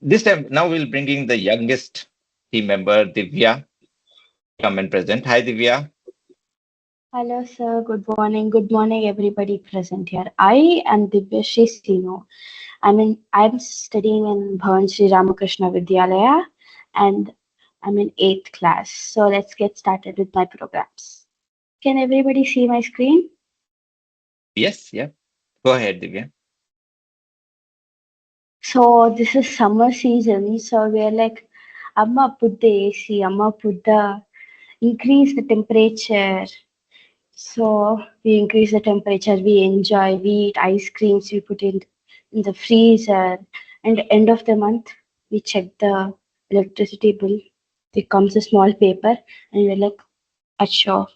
This time, now we'll bringing the youngest team member, Divya, come and present. Hi, Divya. Hello, sir. Good morning. Good morning, everybody present here. I am Divya Sree. I'm studying in Bhavan Sri Ramakrishna Vidyalaya, and I'm in eighth class. So let's get started with my programs. Can everybody see my screen? Yes, yeah. Go ahead, Divya. So this is summer season. So we're like, Amma put the AC. Amma put the increase the temperature. So we increase the temperature, we enjoy, we eat ice creams, we put it in the freezer, and end of the month we check the electricity bill. There comes a small paper, and we're like, sure,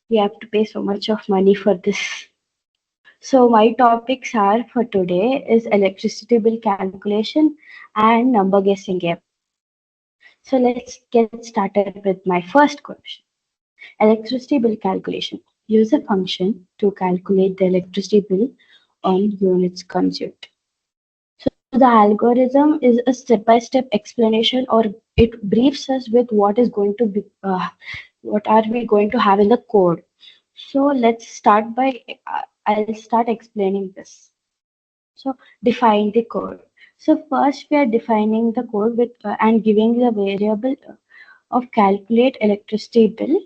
we have to pay so much of money for this. So my topics are for today is electricity bill calculation and number guessing game. So let's get started with my first question. Electricity bill calculation. Use a function to calculate the electricity bill on units consumed. So the algorithm is a step-by-step explanation, or it briefs us with what is going to be, what are we going to have in the code. So let's start by, I'll start explaining this. So define the code. So first we are defining the code with and giving the variable of calculate electricity bill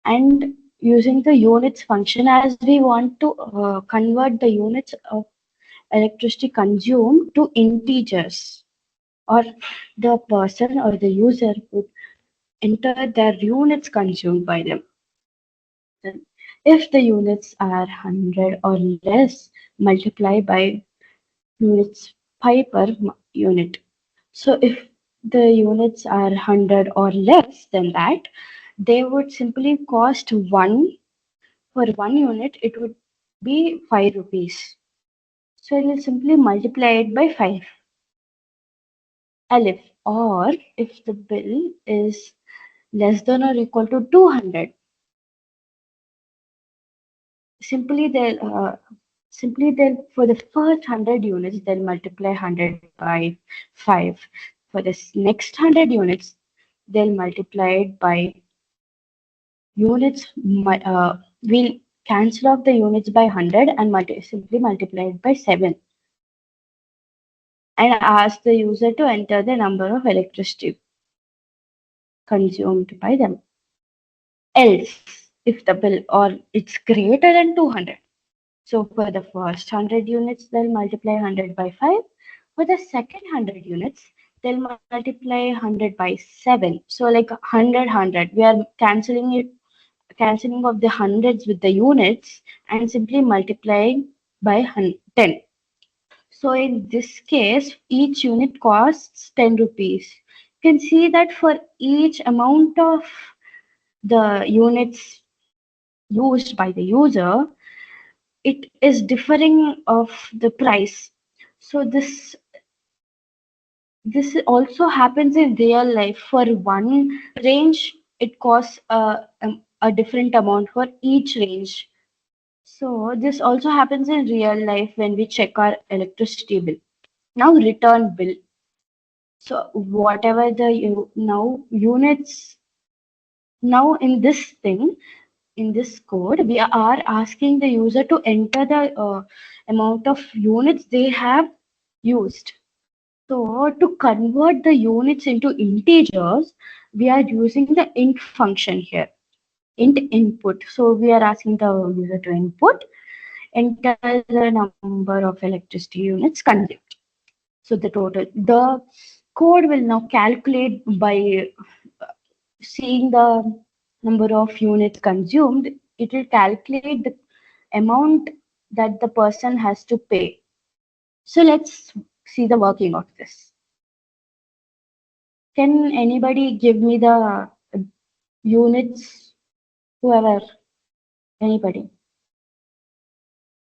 and using the units function as we want to convert the units of electricity consumed to integers, or the person or the user would enter their units consumed by them. Then if the units are 100 or less, multiply by units pi per unit. So if the units are 100 or less than that, they would simply cost 1. For 1 unit, it would be 5 rupees. So it will simply multiply it by 5. Alif. Or if the bill is less than or equal to 200, simply they'll for the first 100 units they'll multiply 100 by 5. For the next 100 units, they'll multiply it by units. We'll cancel off the units by 100 and simply multiply it by 7, and ask the user to enter the number of electricity consumed by them. Else, if the bill or it's greater than 200. So for the first 100 units, they'll multiply 100 by 5. For the second 100 units, they'll multiply 100 by 7. So like 100. We are cancelling of the hundreds with the units and simply multiplying by 10. So in this case, each unit costs 10 rupees. You can see that for each amount of the units used by the user, it is differing of the price. So this also happens in real life. For one range, it costs a different amount for each range. So this also happens in real life when we check our electricity bill. Now return bill. So whatever the now units, now in this thing, in this code, we are asking the user to enter the amount of units they have used. So to convert the units into integers, we are using the int function here. Int input. So we are asking the user to input, enter the number of electricity units consumed. So the code will now calculate by seeing the number of units consumed. It will calculate the amount that the person has to pay. So let's see the working of this. Can anybody give me the units? Whoever, anybody.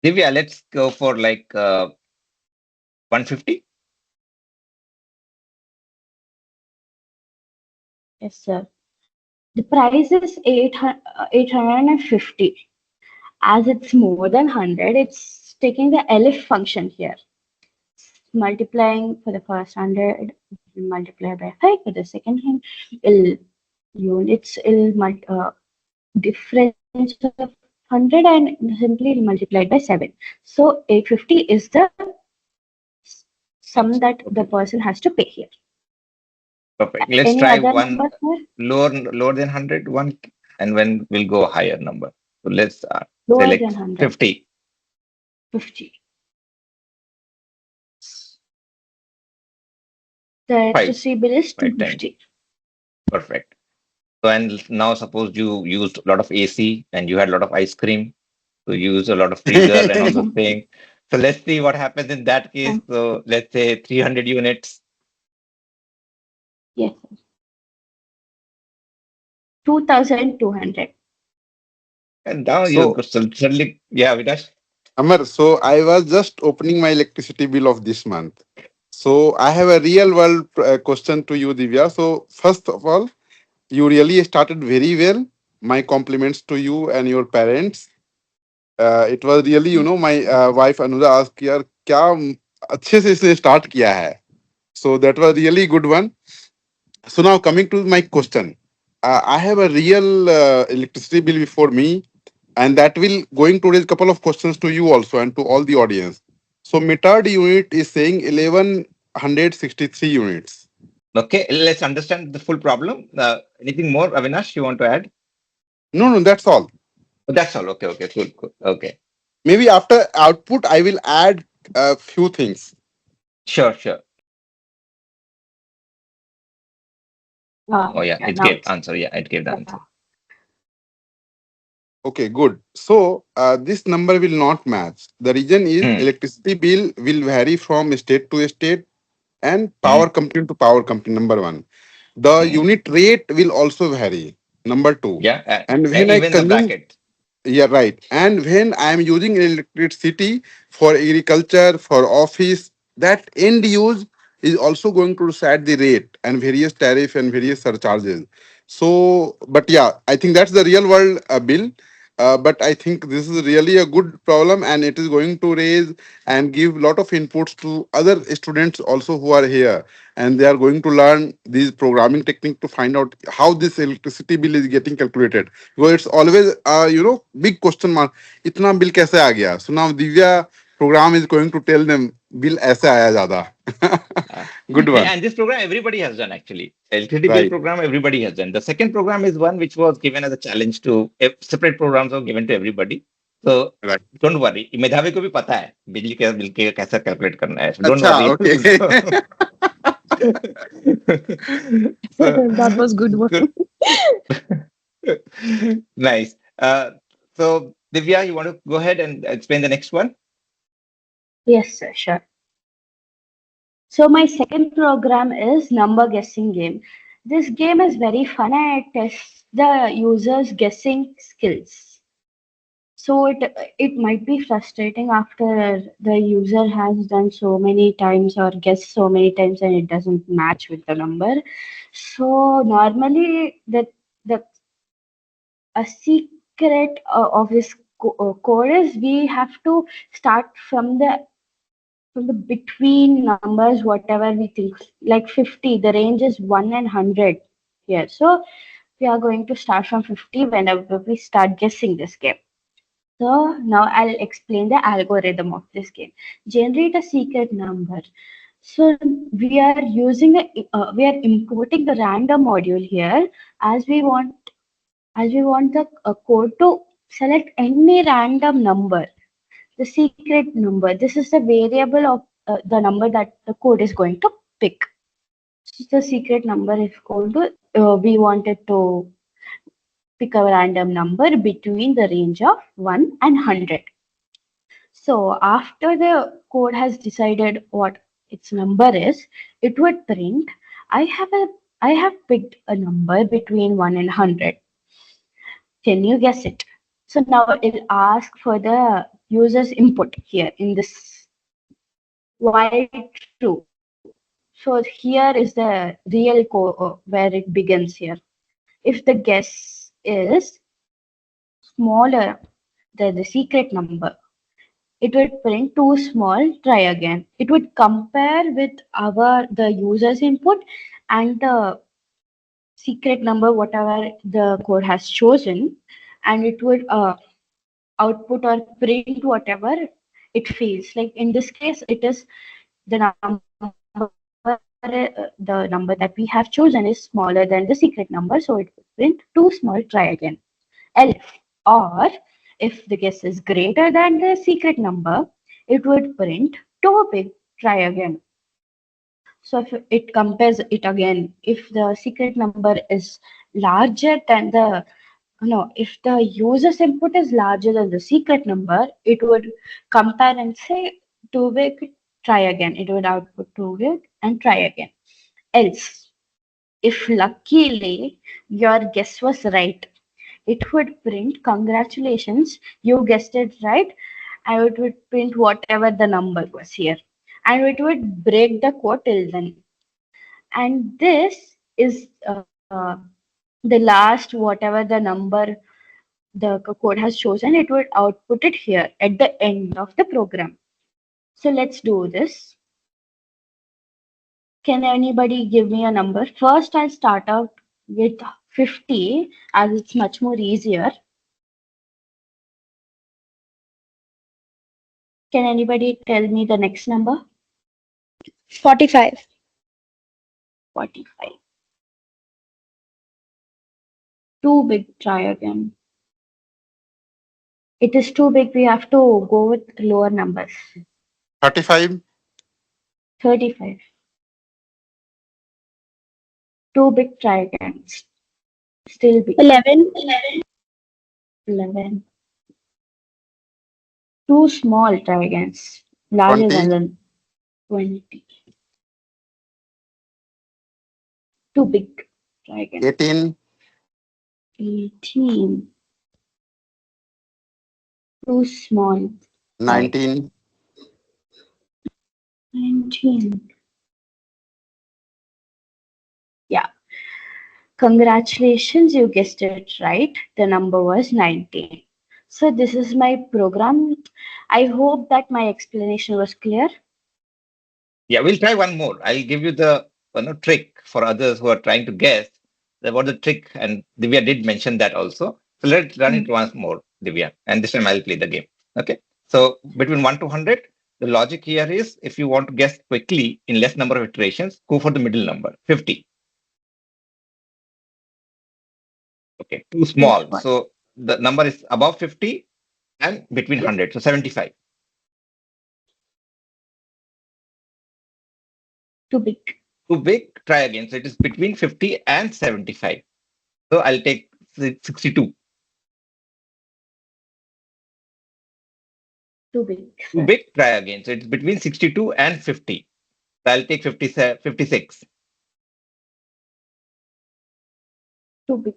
Divya, let's go for like 150. Yes, sir. The price is 850. As it's more than 100, it's taking the elif function here. multiplying for the first 100, multiply by 5 for the second hand, will units will difference of 100 and simply multiplied by 7. So 850 is the sum that the person has to pay here. Perfect. Let's Any try other one number here? lower than 100, one, and when we'll go a higher number. So let's Lower than select 100. 50. 50. The 5, electricity bill is 5 times. 250. Perfect. So, and now suppose you used a lot of AC and you had a lot of ice cream. So you use a lot of freezer and all those things. So let's see what happens in that case. So let's say 300 units. Yes. 2200. And now you So, suddenly, yeah, Vidash. Amar, so I was just opening my electricity bill of this month. So I have a real world question to you, Divya. So first of all, you really started very well. My compliments to you and your parents. It was really, my wife Anuja asked, यार क्या अच्छे से इसने start किया है. So that was really good one. So now coming to my question, I have a real electricity bill before me, and that will going to raise a couple of questions to you also and to all the audience. So metered unit is saying 1163 units. Okay, let's understand the full problem. Anything more, Avinash, you want to add? No, no, that's all. Oh, that's all. Okay, okay, cool, cool. Okay, Maybe after output, I will add a few things. sure, sure. Oh, yeah, Yeah, it now gave it's answer. Yeah, it gave the answer. Okay, good. So this number will not match. The reason is Hmm, electricity bill will vary from state to state and hmm, power company to power company. Number one, the hmm. unit rate will also vary. Number two, Yeah, and when I even the consume, bracket. yeah, right. And when I am using electricity for agriculture, for office, that end use is also going to set the rate and various tariff and various surcharges. So, but yeah, I think that's the real world bill. But I think this is really a good problem, and it is going to raise and give lot of inputs to other students also who are here, and they are going to learn these programming technique to find out how this electricity bill is getting calculated. Because it's always big question mark. इतना bill कैसे आ गया? So now Divya program is going to tell them bill ऐसे आया ज़्यादा. Uh, Good one, and this program everybody has done actually. LTD bill right? program everybody has done. The second program is one which was given as a challenge to separate programs are given to everybody. So Right. don't worry. मेधावी को भी पता है बिजली के bill के कैसे calculate करना है. So don't अच्छा, worry. okay. So That was good one. good. Nice. So Divya, you want to go ahead and explain the next one? yes, sir, sure. So my second program is number guessing game. This game is very fun and it tests the user's guessing skills. So it might be frustrating after the user has done so many times or guessed so many times and it doesn't match with the number. So normally the a secret of this code is we have to start from the between numbers whatever we think, like 50, the range is 1 and 100 here. So we are going to start from 50 whenever we start guessing this game. So now I'll explain the algorithm of this game. Generate a secret number. So we are importing the random module here as we want the code to select any random number, the secret number. This is the variable of the number that the code is going to pick. So the secret number is going to, we wanted to pick a random number between the range of 1 and 100. So after the code has decided what its number is, it would print, I have a I have picked a number between 1 and 100. Can you guess it? So now it'll ask for the user's input here in this why true. So here is the real where it begins here. If the guess is smaller than the secret number, It would print too small, try again. It would compare with the user's input and the secret number, whatever the code has chosen, and it would output or print whatever it feels. Like in this case, it is the number the number that we have chosen is smaller than the secret number, so it would print too small, try again. Else, or if the guess is greater than the secret number, it would print too big, try again. So if it compares it again, if the secret number is larger than the no, if the user's input is larger than the secret number, it would compare and say too big, try again. It would output too big and try again. Else, if luckily your guess was right, it would print congratulations, you guessed it right, and it would print whatever the number was here. And it would break the code till then. And this is the last, whatever the number the code has chosen, it would output it here at the end of the program. So let's do this. Can anybody give me a number? First, I'll start out with 50 as it's much more easier. Can anybody tell me the next number? 45. 45. Too big, try again. It is too big, we have to go with lower numbers. 35. 35. Too big, try again. Still big. 11. 11. Too small, try again. Larger 20. than the 20. Too big, try again. 18. 18. Too small, try again. 19. 19. Yeah. Congratulations, you guessed it right. The number was 19. So this is my program. I hope that my explanation was clear. Yeah, we'll try one more. I'll give you the trick for others who are trying to guess what the trick, and Divya did mention that also. So let's run it Mm. once more, Divya, and this time I'll play the game. Okay. So between 1 to 100, the logic here is if you want to guess quickly in less number of iterations, go for the middle number, 50. Okay, too Guess small. what? So the number is above 50 and between Yeah. 100, so 75. Too big. Too big, try again. So it is between 50 and 75. So I'll take 62. Too big, Too sir. big, try again. So it's between 62 and 50. So I'll take 56. Too big.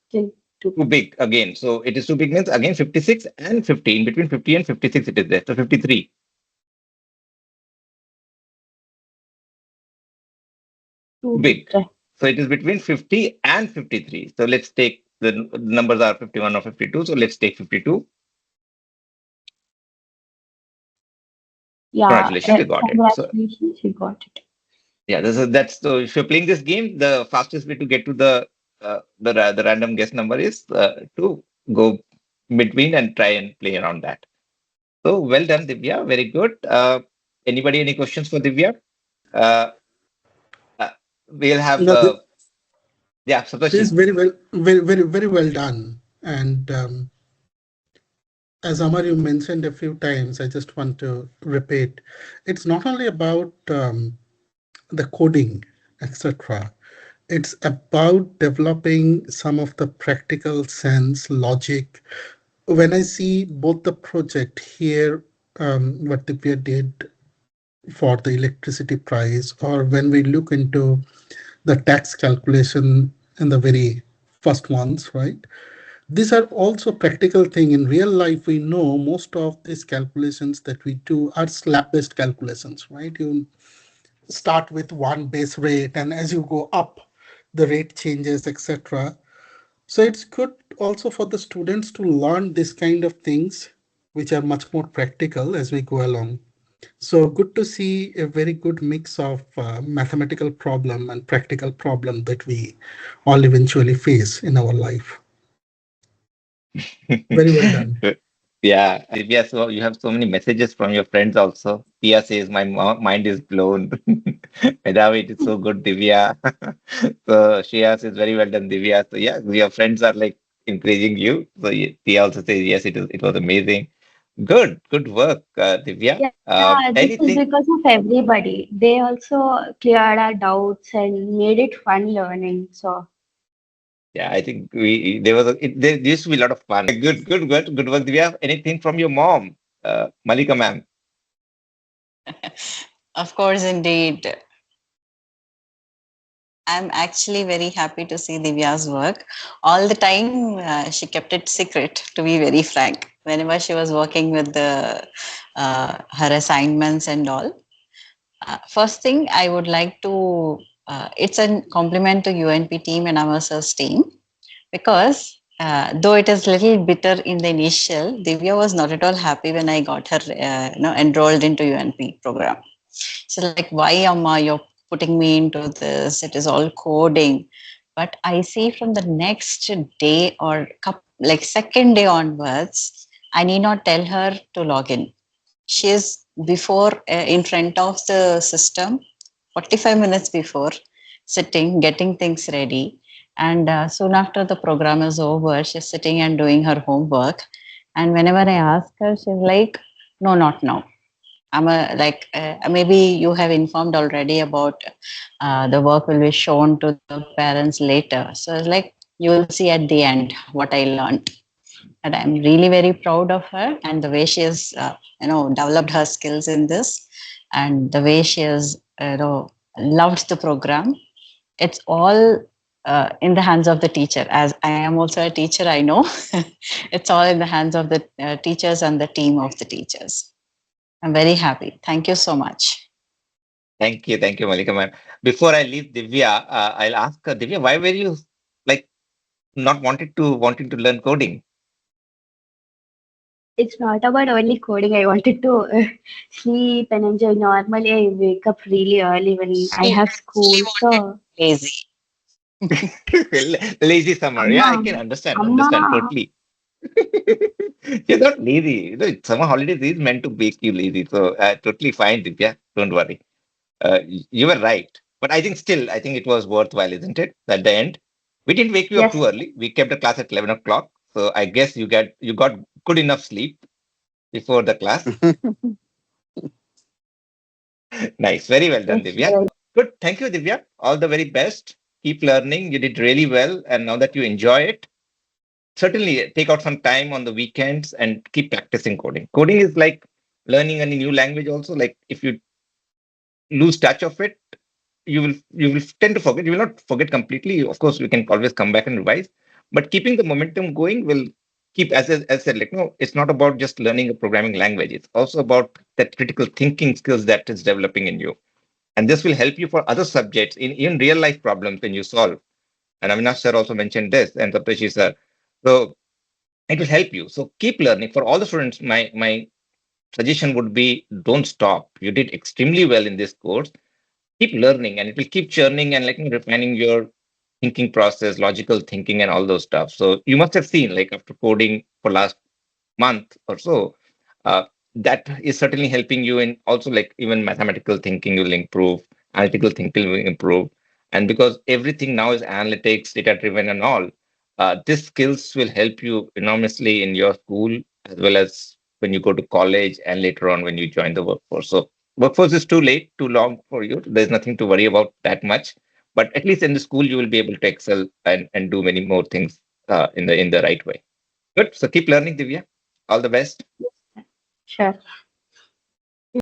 Still too Too big. big again. So it is too big means again 56 and 50. In between 50 and 56 it is there. So 53. Too Too big. big. So it is between 50 and 53. So let's take the numbers are 51 or 52. So let's take 52. Yeah. Congratulations, you got it. So Congratulations, you got it. yeah, that's so if you're playing this game, the fastest way to get to the random guess number is to go between and try and play around that. So well done, Divya. Very good. Anybody any questions for Divya? Uh, uh, we'll have No, yeah, this is Satoshi. very well, very well done. And as Amar, you mentioned a few times, I just want to repeat. It's not only about the coding, etc. It's about developing some of the practical sense, logic. When I see both the project here, what Divya did for the electricity price, or when we look into the tax calculation in the very first ones, right? These are also practical thing. In real life, we know most of these calculations that we do are slab-based calculations, right? You start with one base rate, and as you go up, the rate changes, etc. So it's good also for the students to learn this kind of things which are much more practical as we go along. So good to see a very good mix of mathematical problem and practical problem that we all eventually face in our life. Very well done. Yeah, Divya, so you have so many messages from your friends also. Pia says, my mind is blown. Medhavi, it is so good, Divya. So Shreya says, very well done, Divya. So yeah, your friends are like encouraging you. So Pia also says, yes, it was amazing. Good work, Divya. Yeah, this is Anything? because of everybody. They also cleared our doubts and made it fun learning. So Yeah, I think there used to be a lot of fun. Good work. Divya, anything from your mom, Malika ma'am? Of course, indeed. I'm actually very happy to see Divya's work. All the time, she kept it secret, to be very frank. Whenever she was working with her assignments and all, first thing I would like to, it's a compliment to UNP team and our sales team because though it is little bitter in the initial, Divya was not at all happy when I got her, enrolled into UNP program. So like, why Amma, you're putting me into this? It is all coding. But I see from the next day or like second day onwards, I need not tell her to log in. She is before in front of the system, 45 minutes before, sitting, getting things ready. And soon after the program is over, she's sitting and doing her homework. And whenever I ask her, she's like, no, not now. I'm a, like maybe you have informed already about the work will be shown to the parents later. So it's like you will see at the end what I learned, and I'm really very proud of her and the way she has developed her skills in this, and the way she has loved the program. It's all in the hands of the teacher. As I am also a teacher, I know it's all in the hands of the teachers and the team of the teachers. I'm very happy. Thank you so much. Thank you, Malika ma'am. Before I leave Divya, I'll ask her, Divya, why were you like not wanting to learn coding? it's not about only coding. I wanted to sleep and enjoy. Normally, I wake up really early when I She have she school. wanted So, lazy. Lazy summer. Yeah, Amma, I can Amma, understand totally. You're not lazy. You know, summer holidays is meant to make you lazy. So totally fine, Divya. Don't worry. You were right. But I think still, I think it was worthwhile, isn't it? At the end, we didn't wake you up yes, too early. We kept the class at 11 o'clock. So I guess you got good enough sleep before the class. Nice. Very well done, yes, Divya. yes. Good. Thank you, Divya. All the very best. Keep learning. You did really well. And now that you enjoy it, certainly take out some time on the weekends and keep practicing coding. Coding is like learning any new language also. Like if you lose touch of it, you will tend to forget. You will not forget completely. Of course, we can always come back and revise, but keeping the momentum going will keep, as I said, like no, it's not about just learning a programming language. It's also about that critical thinking skills that is developing in you, and this will help you for other subjects in even real life problems when you solve. And Avinash sir also mentioned this, and Saptashi sir. So it will help you. So keep learning. For all the students, my suggestion would be don't stop. You did extremely well in this course. Keep learning, and it will keep churning and like refining your thinking process, logical thinking, and all those stuff. So you must have seen, like after coding for last month or so, uh, that is certainly helping you in also like even mathematical thinking will improve, analytical thinking will improve, and because everything now is analytics, data driven, and all, these skills will help you enormously in your school as well as when you go to college and later on when you join the workforce. So workforce is too late, too long for you. There's nothing to worry about that much, but at least in the school you will be able to excel and do many more things in the right way. Good. So keep learning, Divya. All the best. Sure.